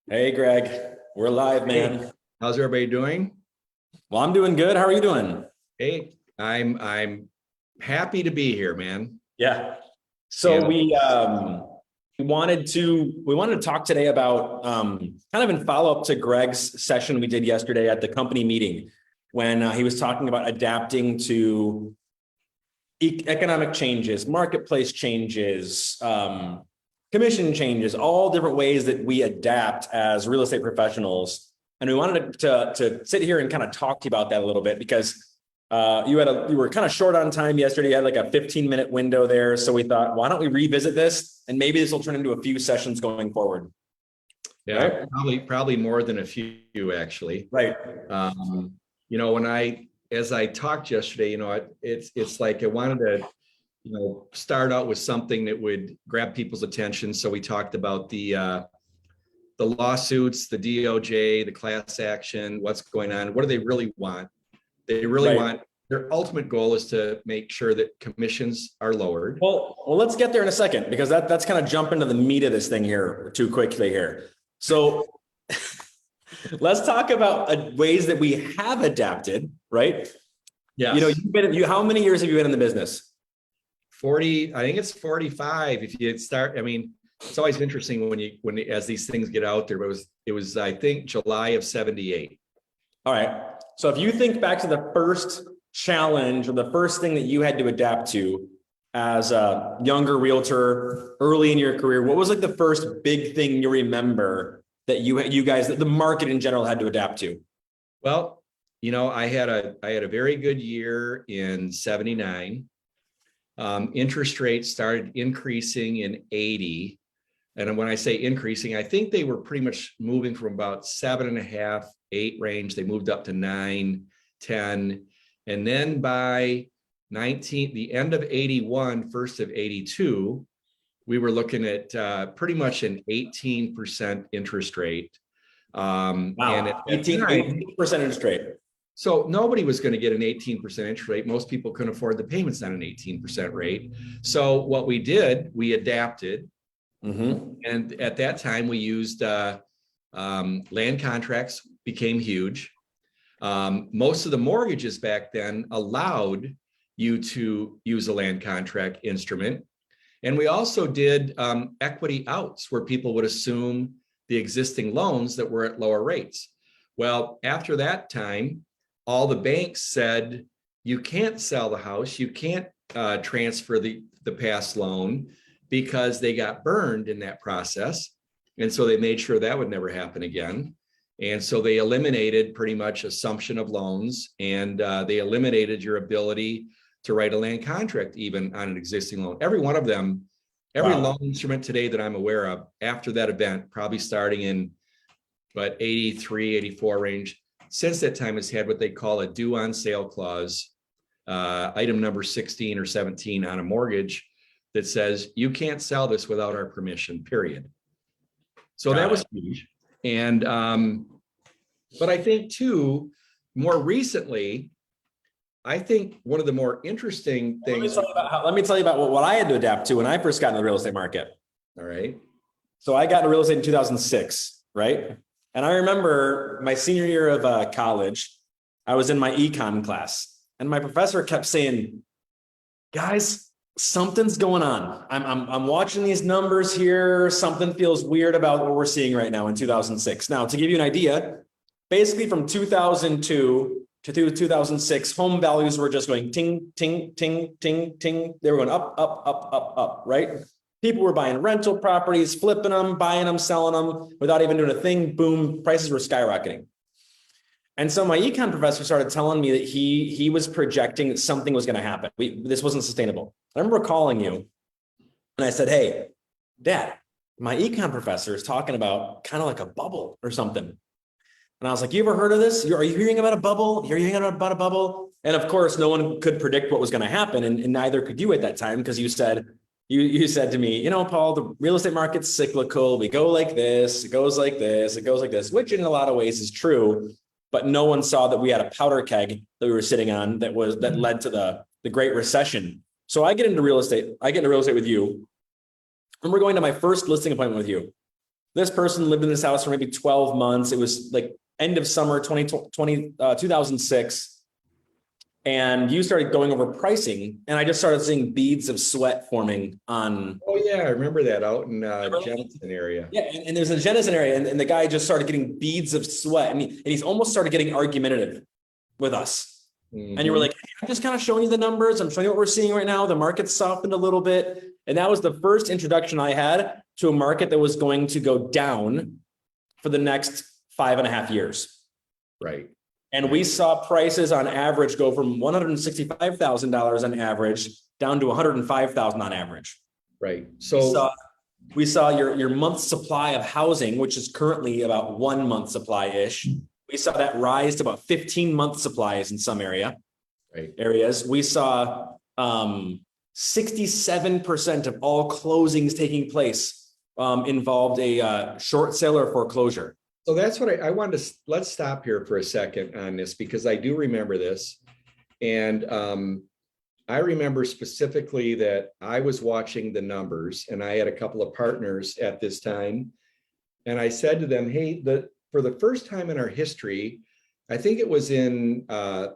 Hey, Greg, we're live, Hey, man. how's everybody doing? Well, I'm doing good. How are you doing? Hey, I'm happy to be here, man. Yeah. So And we wanted to talk today about kind of in follow up to Greg's session we did yesterday at the company meeting when he was talking about adapting to economic changes, marketplace changes, commission changes, all different ways that we adapt as real estate professionals. And we wanted to sit here and kind of talk to you about that a little bit because you were kind of short on time yesterday. You had like a 15-minute window there. So we thought, why don't we revisit this? And maybe this will turn into a few sessions going forward. yeah, Right? probably more than a few actually. Right. As I talked yesterday, it's like I wanted to, start out with something that would grab people's attention. So we talked about the lawsuits, the DOJ, the class action, what's going on, what do they really want? They really Right. want, their ultimate goal is to make sure that commissions are lowered. Well, let's get there in a second because that's kind of jump into the meat of this thing here too quickly here. So let's talk about ways that we have adapted, right? Yes. How many years have you been in the business? 40, I think it's 45. If you start, I mean, it's always interesting as these things get out there, but it was, I think, July of 78. All right. So if you think back to the first challenge or the first thing that you had to adapt to as a younger realtor early in your career, what was like the first big thing you remember that you guys, that the market in general had to adapt to? Well, I had a very good year in 79. Interest rates started increasing in 80. And when I say increasing, I think they were pretty much moving from about 7.5, 8 range. They moved up to 9, 10. And then by the end of 81, first of 82, we were looking at pretty much an 18% interest rate. Wow, and at 18% interest rate. So nobody was going to get an 18% interest rate. Most people couldn't afford the payments on an 18% rate. So what we did, we adapted. Mm-hmm. And at that time, we used land contracts became huge. Most of the mortgages back then allowed you to use a land contract instrument. And we also did equity outs where people would assume the existing loans that were at lower rates. Well, after that time, all the banks said, you can't sell the house, you can't transfer the past loan because they got burned in that process. And so they made sure that would never happen again. And so they eliminated pretty much assumption of loans, and they eliminated your ability to write a land contract even on an existing loan. Every one of them, every loan instrument today that I'm aware of after that event, probably starting in 83, 84 range, since that time has had what they call a due on sale clause, item number 16 or 17 on a mortgage that says you can't sell this without our permission, period. So that was huge. And but I think too, more recently, I think one of the more interesting things. Let me tell you about what I had to adapt to when I first got into the real estate market. All right. So I got into real estate in 2006, right? And I remember my senior year of college, I was in my econ class, and my professor kept saying, "Guys, something's going on. I'm watching these numbers here. Something feels weird about what we're seeing right now in 2006." Now, to give you an idea, basically from 2002 to 2006, home values were just going ting, ting, ting, ting, ting. They were going up, up, up, up, up, right? People were buying rental properties, flipping them, buying them, selling them without even doing a thing. Boom, prices were skyrocketing. And so my econ professor started telling me that he was projecting that something was going to happen. This wasn't sustainable. I remember calling you and I said, "Hey, Dad, my econ professor is talking about kind of like a bubble or something." And I was like, "You ever heard of this? Are you hearing about a bubble? You're hearing about a bubble?" And of course, no one could predict what was going to happen. And neither could you at that time, because you said to me, "Paul, the real estate market's cyclical. We go like this, it goes like this, it goes like this," which in a lot of ways is true. But no one saw that we had a powder keg that we were sitting on that led to the Great Recession. So I get into real estate. I get into real estate with you. And we're going to my first listing appointment with you. this person lived in this house for maybe 12 months. It was like end of summer 2006. And you started going over pricing, and I just started seeing beads of sweat forming on. Oh yeah, I remember that out in Jenison area. Yeah, and there's a Jenison area, and the guy just started getting beads of sweat, and he's almost started getting argumentative with us. And you were like, hey, I'm just kind of showing you the numbers. I'm showing you what we're seeing right now. The market's softened a little bit. And that was the first introduction I had to a market that was going to go down for the next 5.5 years. Right. And we saw prices on average go from $165,000 on average down to $105,000 on average. Right. So we saw your month supply of housing, which is currently about 1 month supply-ish. We saw that rise to about 15-month supplies in some areas. We saw 67% of all closings taking place involved a short sale or foreclosure. So that's what I wanted to, let's stop here for a second on this, because I do remember this. And I remember specifically that I was watching the numbers, and I had a couple of partners at this time. And I said to them, hey, for the first time in our history, I think it was in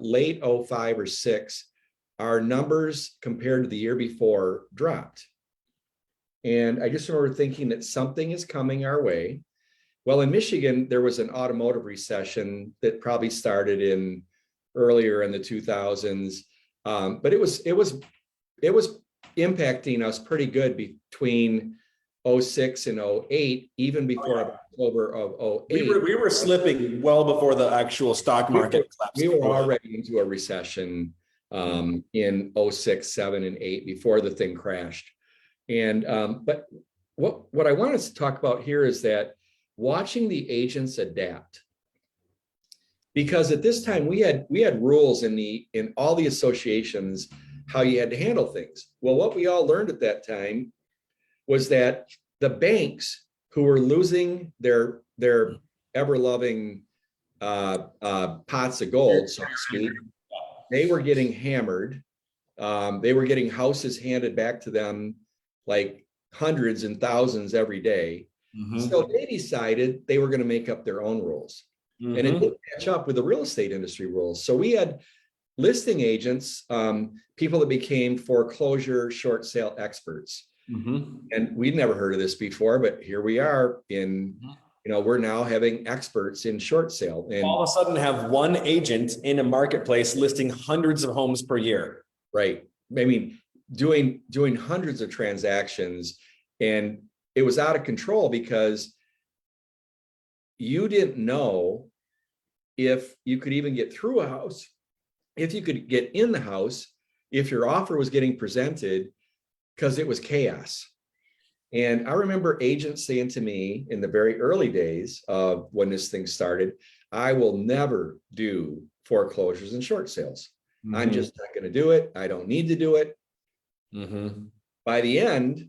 late 05 or 06, our numbers compared to the year before dropped. And I just remember thinking that something is coming our way. Well, in Michigan, there was an automotive recession that probably started earlier in the 2000s, but it was impacting us pretty good between 06 and 08, even before October of 08. We were slipping well before the actual stock market collapsed. We were already into a recession in 06, 7, and 8 before the thing crashed. And but what I want us to talk about here is that watching the agents adapt, because at this time we had rules in all the associations how you had to handle things. Well, what we all learned at that time was that the banks who were losing their ever-loving pots of gold, so to speak, they were getting hammered. They were getting houses handed back to them like hundreds and thousands every day. So they decided they were going to make up their own rules. And it didn't catch up with the real estate industry rules. So we had listing agents, people that became foreclosure short sale experts. And we'd never heard of this before, but here we are we're now having experts in short sale. And all of a sudden have one agent in a marketplace listing hundreds of homes per year. Right. I mean, doing hundreds of transactions, and it was out of control because you didn't know if you could even get through a house, if you could get in the house, if your offer was getting presented, because it was chaos. And I remember agents saying to me in the very early days of when this thing started, I will never do foreclosures and short sales. I'm just not going to do it. I don't need to do it. By the end,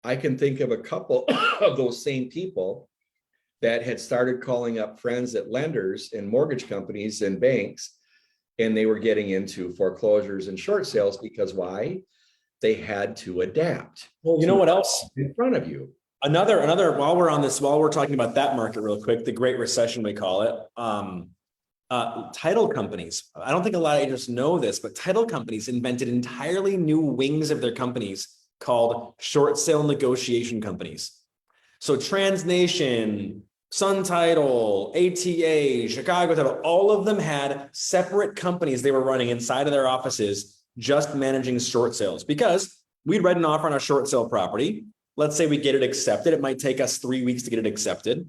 I can think of a couple of those same people that had started calling up friends at lenders and mortgage companies and banks, and they were getting into foreclosures and short sales because why? They had to adapt. Well, you know what else? In front of you. Another, while we're talking about that market real quick, the Great Recession, we call it, title companies. I don't think a lot of agents know this, but title companies invented entirely new wings of their companies called short sale negotiation companies. So TransNation, Sun Title, ATA, Chicago Title, all of them had separate companies they were running inside of their offices just managing short sales, because we'd read an offer on a short sale property. Let's say we get it accepted. It might take us 3 weeks to get it accepted.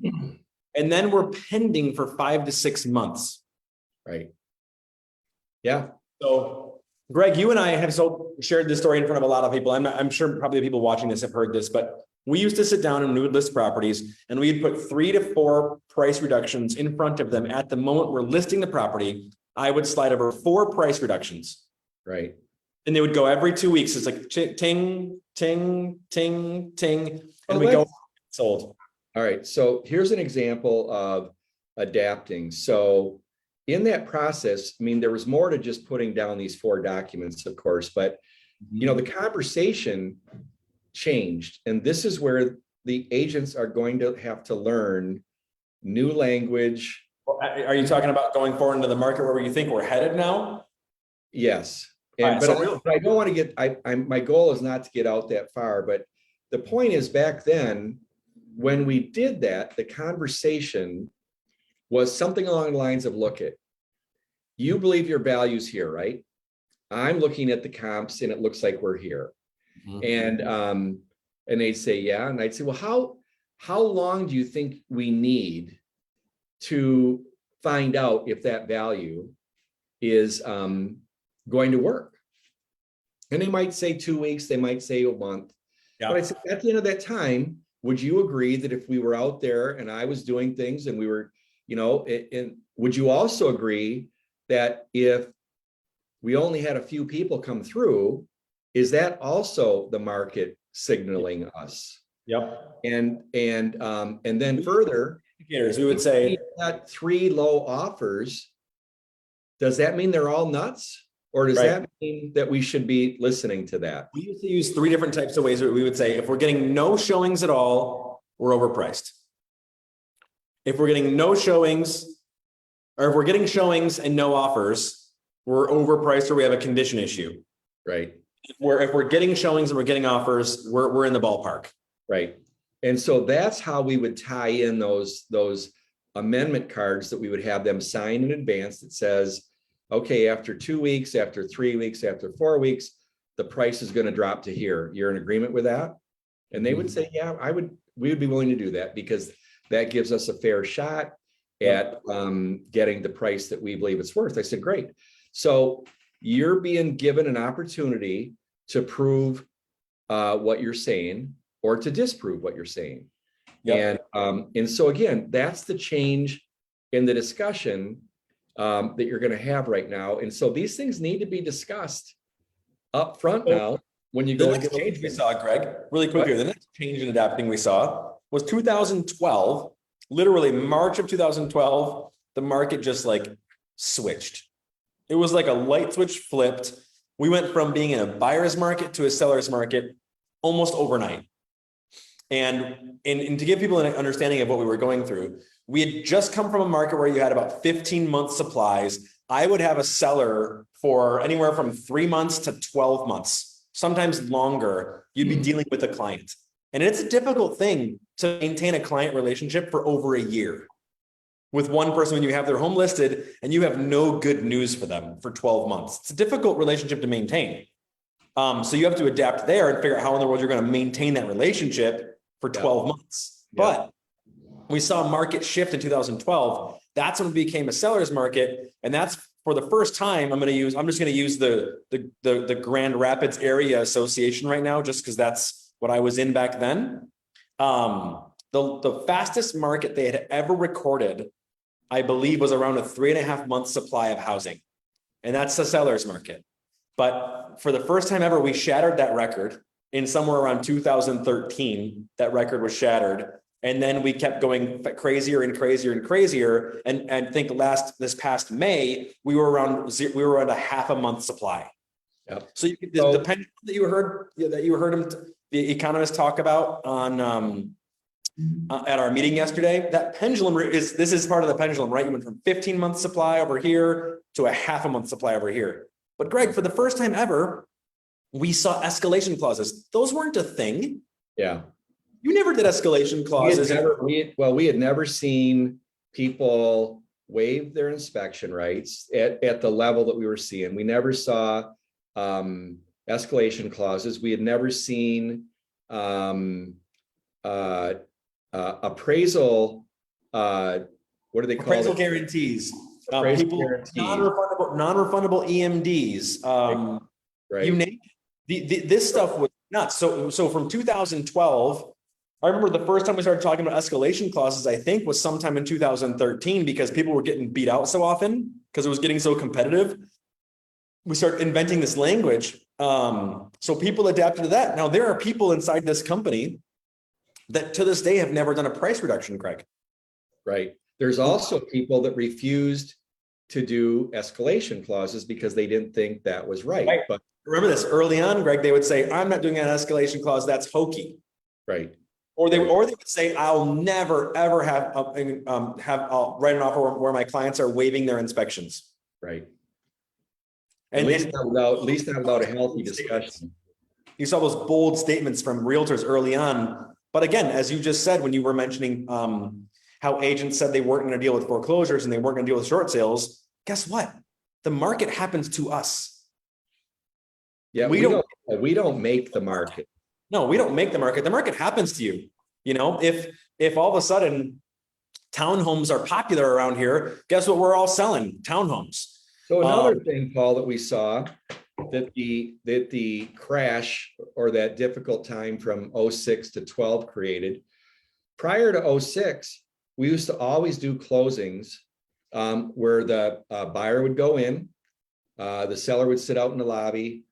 And then we're pending for 5 to 6 months. Right. Yeah. So Greg, you and I have shared this story in front of a lot of people. I'm sure probably the people watching this have heard this, but we used to sit down and we would list properties, and we'd put 3 to 4 price reductions in front of them. At the moment we're listing the property, I would slide over 4 price reductions. Right. And they would go every 2 weeks. It's like ting, ting, ting, ting. And we go sold. All right. So here's an example of adapting. So in that process, I mean, there was more to just putting down these 4 documents, of course, but the conversation changed. And this is where the agents are going to have to learn new language. Are you talking about going forward into the market where you think we're headed now? Yes. All And, right, but I don't want to get, my goal is not to get out that far, but the point is back then, when we did that, the conversation was something along the lines of, look at, you believe your value's here, right? I'm looking at the comps and it looks like we're here. And they'd say, yeah. And I'd say, well, how long do you think we need to find out if that value is going to work? And they might say 2 weeks, they might say a month. Yeah. But I said, at the end of that time, would you agree that if we were out there and I was doing things and we were, and would you also agree that if we only had a few people come through, is that also the market signaling us? Yep. And then further, indicators, we would say, we got 3 low offers. Does that mean they're all nuts? Or does that mean that we should be listening to that? We used to use 3 different types of ways that we would say, if we're getting no showings at all, we're overpriced. If we're getting no showings, or if we're getting showings and no offers, we're overpriced or we have a condition issue. Right. If we're getting showings and we're getting offers, we're in the ballpark. Right. And so that's how we would tie in those amendment cards that we would have them sign in advance that says, okay, after 2 weeks, after 3 weeks, after 4 weeks, the price is going to drop to here. You're in agreement with that? And they would say, yeah, we would be willing to do that because that gives us a fair shot at getting the price that we believe it's worth. I said, great. So you're being given an opportunity to prove what you're saying or to disprove what you're saying. Yep. And so again, that's the change in the discussion that you're going to have right now. And so these things need to be discussed up front now when you go to get change we saw, Greg, really quick here. The next change in adapting we saw was 2012, literally March of 2012, the market just like switched. It was like a light switch flipped. We went from being in a buyer's market to a seller's market almost overnight. And to give people an understanding of what we were going through, we had just come from a market where you had about 15-month supplies. I would have a seller for anywhere from 3 months to 12 months, sometimes longer. You'd be dealing with a client. And it's a difficult thing to maintain a client relationship for over a year with one person when you have their home listed and you have no good news for them for 12 months. It's a difficult relationship to maintain. So you have to adapt there and figure out how in the world you're going to maintain that relationship for 12 months. But we saw a market shift in 2012. That's when it became a seller's market. And that's for the first time, I'm just going to use the Grand Rapids Area Association right now, just because that's what I was in back then. The fastest market they had ever recorded, I believe, was around a 3.5 month supply of housing. And that's the seller's market. But for the first time ever, we shattered that record in somewhere around 2013. That record was shattered. And then we kept going crazier and crazier and crazier. And think this past May, we were around a 0.5 month supply. Yep. So the pendulum that you heard him, the economist, talk about on at our meeting yesterday, that pendulum is part of the pendulum, right? You went from 15-month supply over here to a 0.5 month supply over here. But Greg, for the first time ever, we saw escalation clauses. Those weren't a thing. Yeah. You never did escalation clauses. We had never seen people waive their inspection rights at the level that we were seeing. We never saw escalation clauses. We had never seen appraisal. What do they call appraisal it? Guarantees. Non-refundable EMDs. Right. You name it. This stuff was nuts. So from 2012. I remember the first time we started talking about escalation clauses, I think, was sometime in 2013 because people were getting beat out so often because it was getting so competitive. We started inventing this language. So people adapted to that. Now, there are people inside this company that to this day have never done a price reduction, Craig. Right. There's also people that refused to do escalation clauses because they didn't think that was right. But remember this early on, Greg, they would say, I'm not doing an escalation clause. That's hokey. Right. or they would say, I'll never ever have write an offer where my clients are waiving their inspections. Right. And at least not without a healthy discussion. You saw those bold statements from realtors early on. But again, as you just said, when you were mentioning how agents said they weren't going to deal with foreclosures and they weren't going to deal with short sales, guess what? The market happens to us. Yeah, we don't make the market. No, we don't make the market. The market happens to you. You know, if all of a sudden townhomes are popular around here, guess what we're all selling? Townhomes. So another thing, Paul, that we saw that the crash or that difficult time from 06 to 12 created. Prior to 06, we used to always do closings where the buyer would go in, the seller would sit out in the lobby,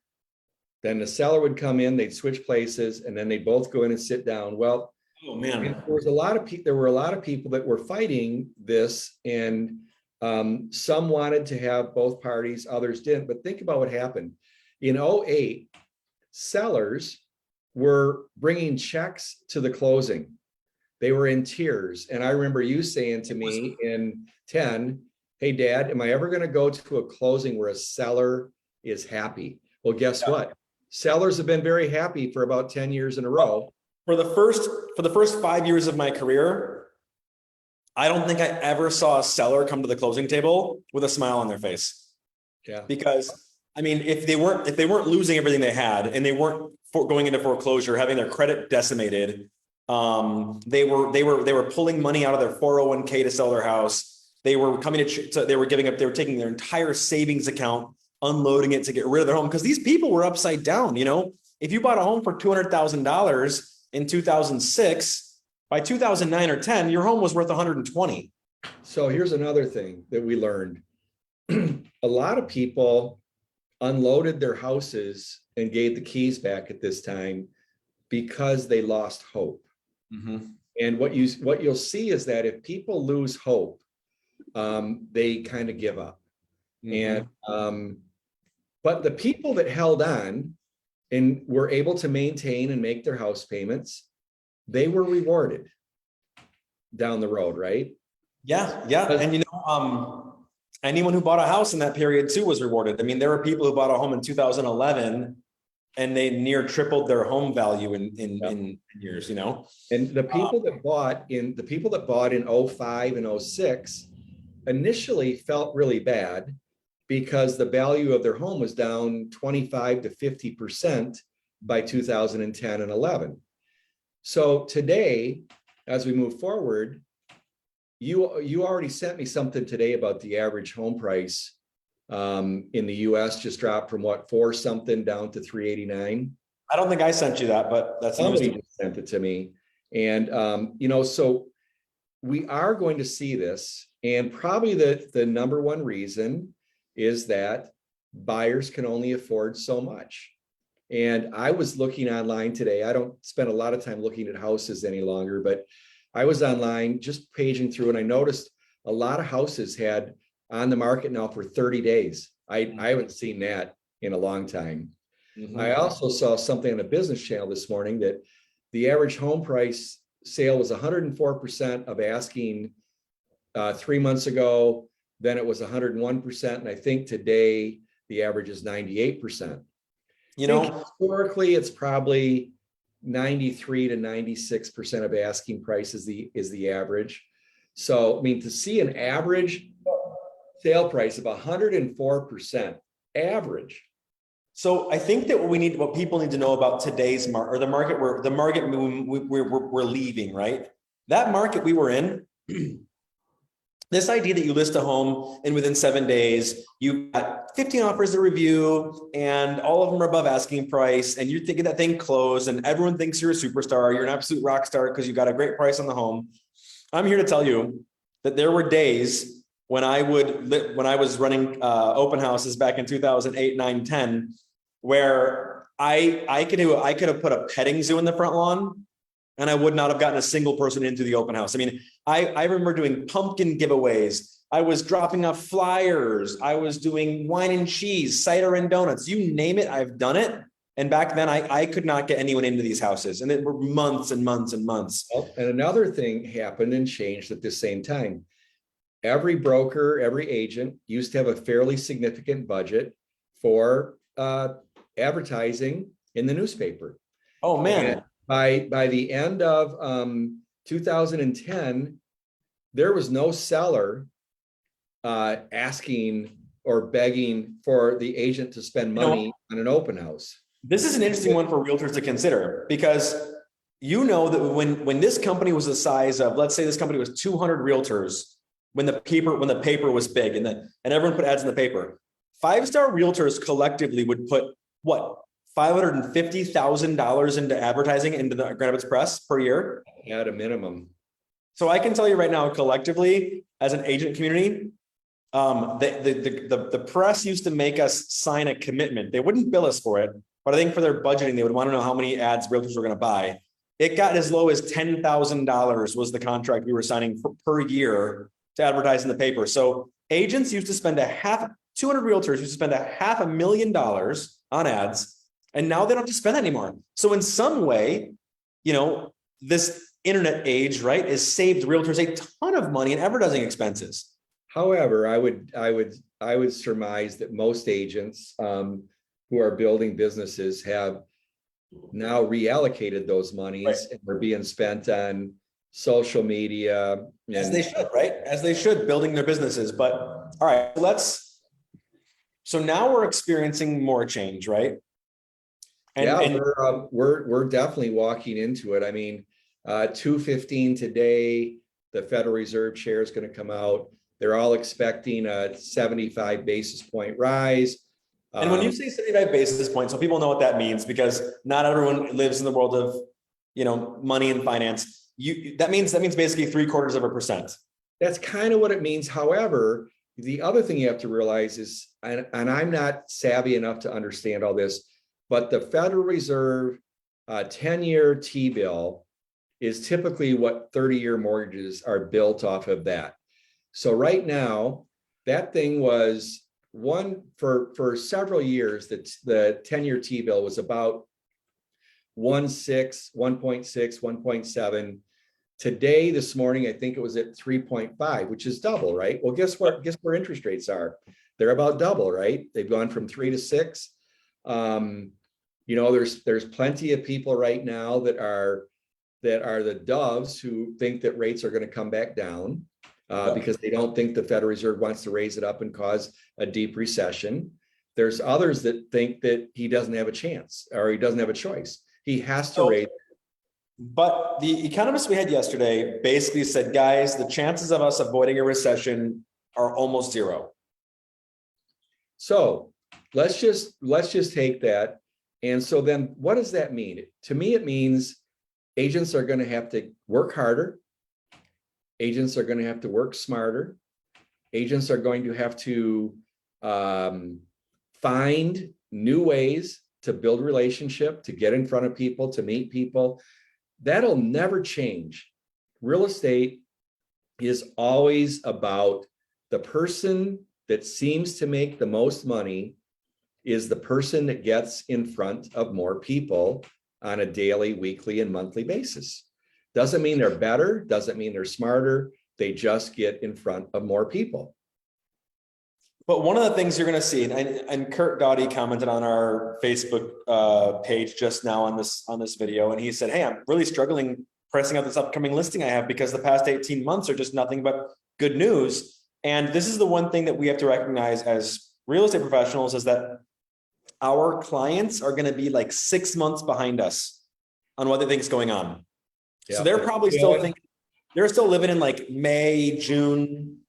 then the seller would come in, they'd switch places, and then they'd both go in and sit down. Well, oh man, there were a lot of people that were fighting this, and some wanted to have both parties, others didn't. But think about what happened. In 08, sellers were bringing checks to the closing. They were in tears. And I remember you saying to me in 10, hey, Dad, am I ever going to go to a closing where a seller is happy? Well, guess what? Sellers have been very happy for about 10 years in a row. For the first 5 years of my career, I don't think I ever saw a seller come to the closing table with a smile on their face. Yeah. Because I mean, if they weren't losing everything they had and they weren't going into foreclosure, having their credit decimated, they were pulling money out of their 401k to sell their house. They were coming they were taking their entire savings account, unloading it to get rid of their home, because these people were upside down. You know, if you bought a home for $200,000 in 2006, by 2009 or 10, your home was worth 120. So here's another thing that we learned. A lot of people unloaded their houses and gave the keys back at this time because they lost hope. Mm-hmm. And what you'll see is that if people lose hope, they kind of give up. Mm-hmm. And but the people that held on and were able to maintain and make their house payments, they were rewarded down the road, right? Yeah. And you know, anyone who bought a house in that period too was rewarded. I mean, there were people who bought a home in 2011 and they near tripled their home value in years, you know. And the people that bought in 05 and 06 initially felt really bad because the value of their home was down 25 to 50% by 2010 and 11. So today, as we move forward, you already sent me something today about the average home price in the US just dropped from what, 4 something down to 389. I don't think I sent you that, but that's somebody just sent it to me. And you know, so we are going to see this, and probably the number one reason is that buyers can only afford so much. And I was looking online today. I don't spend a lot of time looking at houses any longer, but I was online just paging through, and I noticed a lot of houses had on the market now for 30 days. I haven't seen that in a long time. Mm-hmm. I also saw something on the business channel this morning that the average home price sale was 104% of asking 3 months ago. Then it was 101%. And I think today the average is 98%. You know, historically, it's probably 93 to 96% of asking price is the average. So, I mean, to see an average sale price of 104% average. So I think that what people need to know about today's market, or the market we're leaving, right? That market we were in, this idea that you list a home and within 7 days, you got 15 offers to review and all of them are above asking price, and you're thinking that thing closed and everyone thinks you're a superstar, you're an absolute rock star because you got a great price on the home. I'm here to tell you that there were days when I was running open houses back in 2008, 9, 10, where I could have put a petting zoo in the front lawn and I would not have gotten a single person into the open house. I mean, I remember doing pumpkin giveaways. I was dropping off flyers. I was doing wine and cheese, cider and donuts. You name it, I've done it. And back then I could not get anyone into these houses, and it were months and months and months. Well, and another thing happened and changed at the same time. Every broker, every agent used to have a fairly significant budget for advertising in the newspaper. Oh man. And by the end of 2010, there was no seller asking or begging for the agent to spend money on an open house. This is an interesting one for realtors to consider, because you know that when this company was the size of, let's say this company was 200 realtors when the paper was big and everyone put ads in the paper, 5-star realtors collectively would put what, $550,000 into advertising into the Grand Rapids Press per year At a minimum. So I can tell you right now, collectively as an agent community, the press used to make us sign a commitment. They wouldn't bill us for it, but I think for their budgeting, they would want to know how many ads realtors were going to buy. It got as low as $10,000 was the contract we were signing per year to advertise in the paper. So agents used to spend 200 realtors used to spend $500,000 on ads, and now they don't have to spend that anymore. So in some way, this internet age, right, has saved realtors a ton of money in advertising expenses. However, I would surmise that most agents who are building businesses have now reallocated those monies, right, and are being spent on social media. As they should, right? As they should, building their businesses. But all right, so now we're experiencing more change, right? We're definitely walking into it. I mean, 2:15 today, the Federal Reserve chair is going to come out. They're all expecting a 75 basis point rise. And when you say 75 basis points, so people know what that means, because not everyone lives in the world of, money and finance. That means basically 0.75%. That's kind of what it means. However, the other thing you have to realize is, and I'm not savvy enough to understand all this, but the Federal Reserve 10-year T-bill is typically what 30-year mortgages are built off of that. So right now, that thing was for several years, the 10-year T-bill was about 1.6, 1.7. Today, this morning, I think it was at 3.5, which is double, right? Well, guess what? Guess where interest rates are? They're about double, right? They've gone from 3 to 6. There's plenty of people right now that are the doves who think that rates are going to come back down because they don't think the Federal Reserve wants to raise it up and cause a deep recession. There's others that think that he doesn't have a chance, or he doesn't have a choice. He has to raise. But the economists we had yesterday basically said, guys, the chances of us avoiding a recession are almost zero. So let's just take that. And so then what does that mean? To me, it means agents are going to have to work harder. Agents are going to have to work smarter. Agents are going to have to find new ways to build relationship, to get in front of people, to meet people. That'll never change. Real estate is always about the person that seems to make the most money is the person that gets in front of more people on a daily, weekly, and monthly basis. Doesn't mean they're better, doesn't mean they're smarter. They just get in front of more people. But one of the things you're going to see, and Kurt Gowdy commented on our Facebook page just now on this video, and he said, "Hey, I'm really struggling pricing out this upcoming listing I have because the past 18 months are just nothing but good news." And this is the one thing that we have to recognize as real estate professionals, is that our clients are going to be like 6 months behind us on what they think is going on. Yeah. So they're probably still thinking, they're still living in like May, June,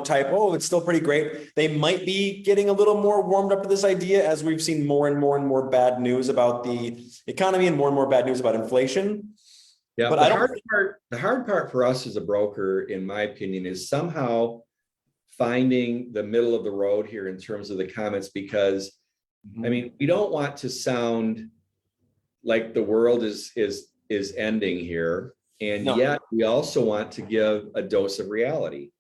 type, oh, it's still pretty great. They might be getting a little more warmed up to this idea as we've seen more and more and more bad news about the economy and more bad news about inflation. Yeah, but the hard part for us as a broker, in my opinion, is somehow finding the middle of the road here in terms of the comments, because I mean, we don't want to sound like the world is ending here, and yet we also want to give a dose of reality.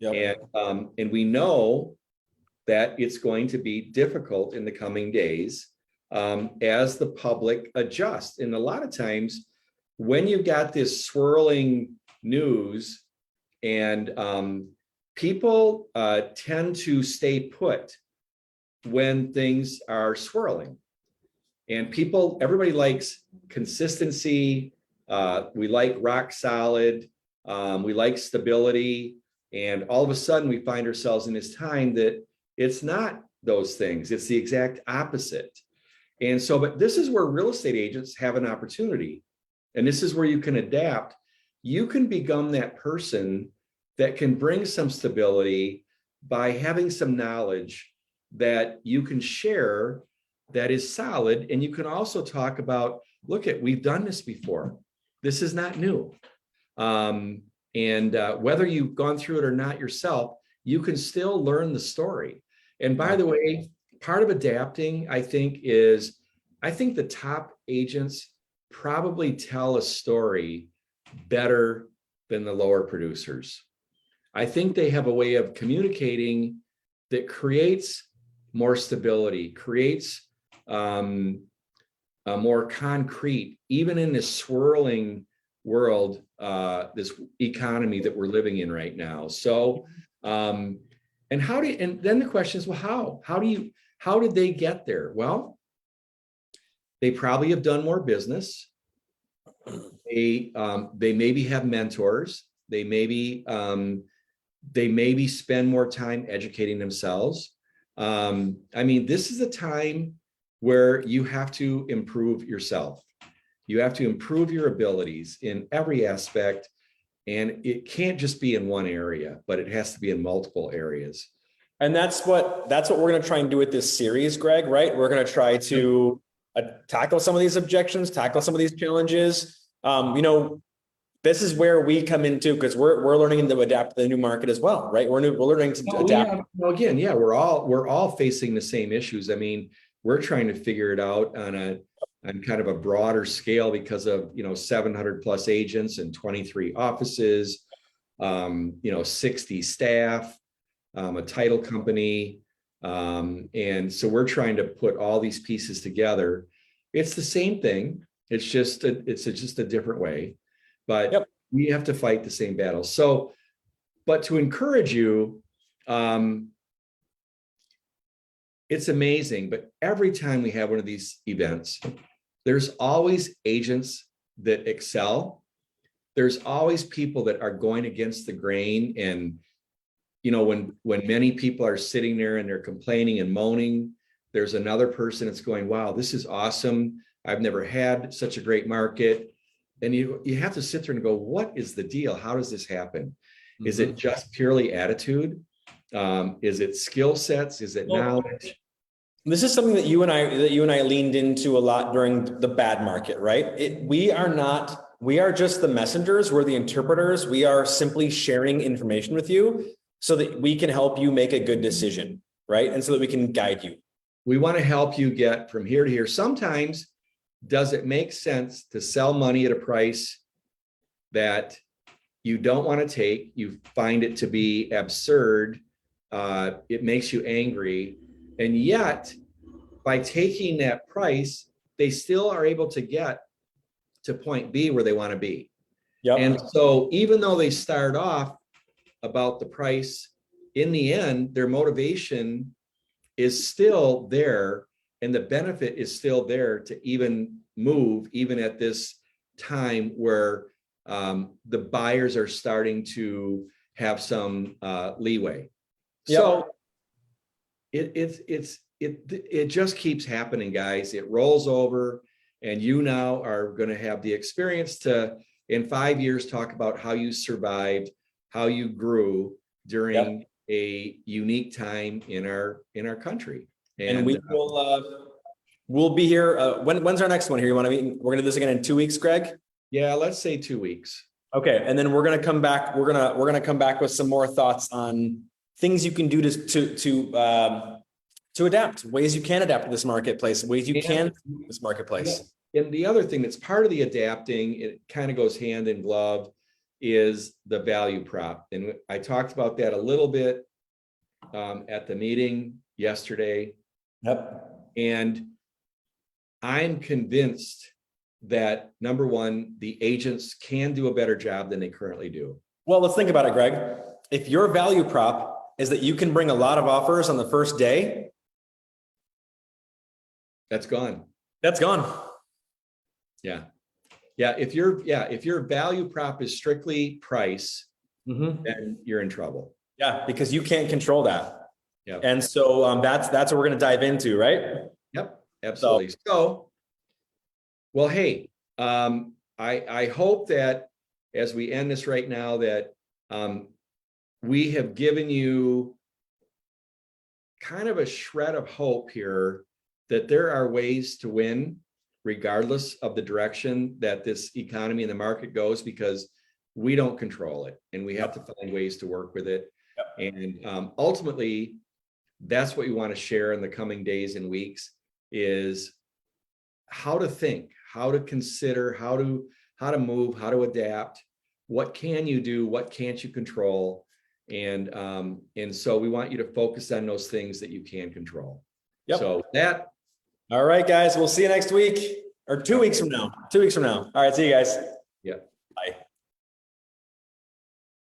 Yep. And we know that it's going to be difficult in the coming days. as the public adjusts. And a lot of times when you've got this swirling news and people tend to stay put when things are swirling. And everybody likes consistency. We like rock solid. We like stability. And all of a sudden we find ourselves in this time that it's not those things. It's the exact opposite. And so, but this is where real estate agents have an opportunity. And this is where you can adapt. You can become that person that can bring some stability by having some knowledge that you can share that is solid. And you can also talk about, we've done this before. This is not new. Whether you've gone through it or not yourself, you can still learn the story. And by the way, part of adapting, I think the top agents probably tell a story better than the lower producers. I think they have a way of communicating that creates more stability, creates a more concrete, even in this swirling world, this economy that we're living in right now. So, and then the question is, well, how did they get there? Well, they probably have done more business. They maybe have mentors. They maybe spend more time educating themselves. This is a time where you have to improve yourself. You have to improve your abilities in every aspect. And it can't just be in one area, but it has to be in multiple areas. And that's what we're going to try and do with this series, Greg, right? We're going to try to tackle some of these objections, tackle some of these challenges. This is where we come into, because we're learning to adapt to the new market as well, right? We're learning to adapt. We're all facing the same issues. We're trying to figure it out on kind of a broader scale because of 700 plus agents and 23 offices, 60 staff, a title company. And so we're trying to put all these pieces together. It's the same thing. It's just a different way, but we have to fight the same battles. So, but to encourage you, it's amazing, but every time we have one of these events, there's always agents that excel. There's always people that are going against the grain. And, when many people are sitting there and they're complaining and moaning, there's another person that's going, wow, this is awesome. I've never had such a great market. And you have to sit there and go, what is the deal? How does this happen? Mm-hmm. Is it just purely attitude? Is it skill sets? Is it knowledge? This is something that you and I leaned into a lot during the bad market, right? We are just the messengers. We're the interpreters. We are simply sharing information with you so that we can help you make a good decision, right? And so that we can guide you. We want to help you get from here to here. Sometimes, does it make sense to sell money at a price that you don't want to take? You find it to be absurd. It makes you angry. And yet, by taking that price, they still are able to get to point B where they want to be. Yep. And so even though they start off about the price, in the end, their motivation is still there and the benefit is still there to even move, even at this time where the buyers are starting to have some leeway. Yep. So it just keeps happening, guys. It rolls over, and you now are going to have the experience to, in 5 years, talk about how you survived, how you grew during a unique time in our country. And we will we'll be here. When's our next one here? We're going to do this again in 2 weeks, Greg? Yeah, let's say 2 weeks. Okay, and then we're going to come back. We're going to come back with some more thoughts on things you can do to adapt, ways you can adapt to this marketplace, ways you can this marketplace. And the other thing that's part of the adapting, it kind of goes hand in glove, is the value prop. And I talked about that a little bit at the meeting yesterday. Yep. And I'm convinced that number one, the agents can do a better job than they currently do. Well, let's think about it, Greg. If your value prop is that you can bring a lot of offers on the first day, That's gone. that's gone. Yeah. Yeah. If your value prop is strictly price, then you're in trouble. Yeah, because you can't control that. Yeah. And so that's what we're going to dive into, right? Yep. Absolutely. So, well, hey, I hope that as we end this right now, that we have given you kind of a shred of hope here that there are ways to win regardless of the direction that this economy and the market goes, because we don't control it and we have to find ways to work with it. And ultimately, that's what we want to share in the coming days and weeks is how to think, how to consider, how to move, how to adapt. What can you do? What can't you control? And so we want you to focus on those things that you can control. Yep. So that. All right, guys, we'll see you next week or 2 weeks from now. 2 weeks from now. All right, see you guys. Yeah.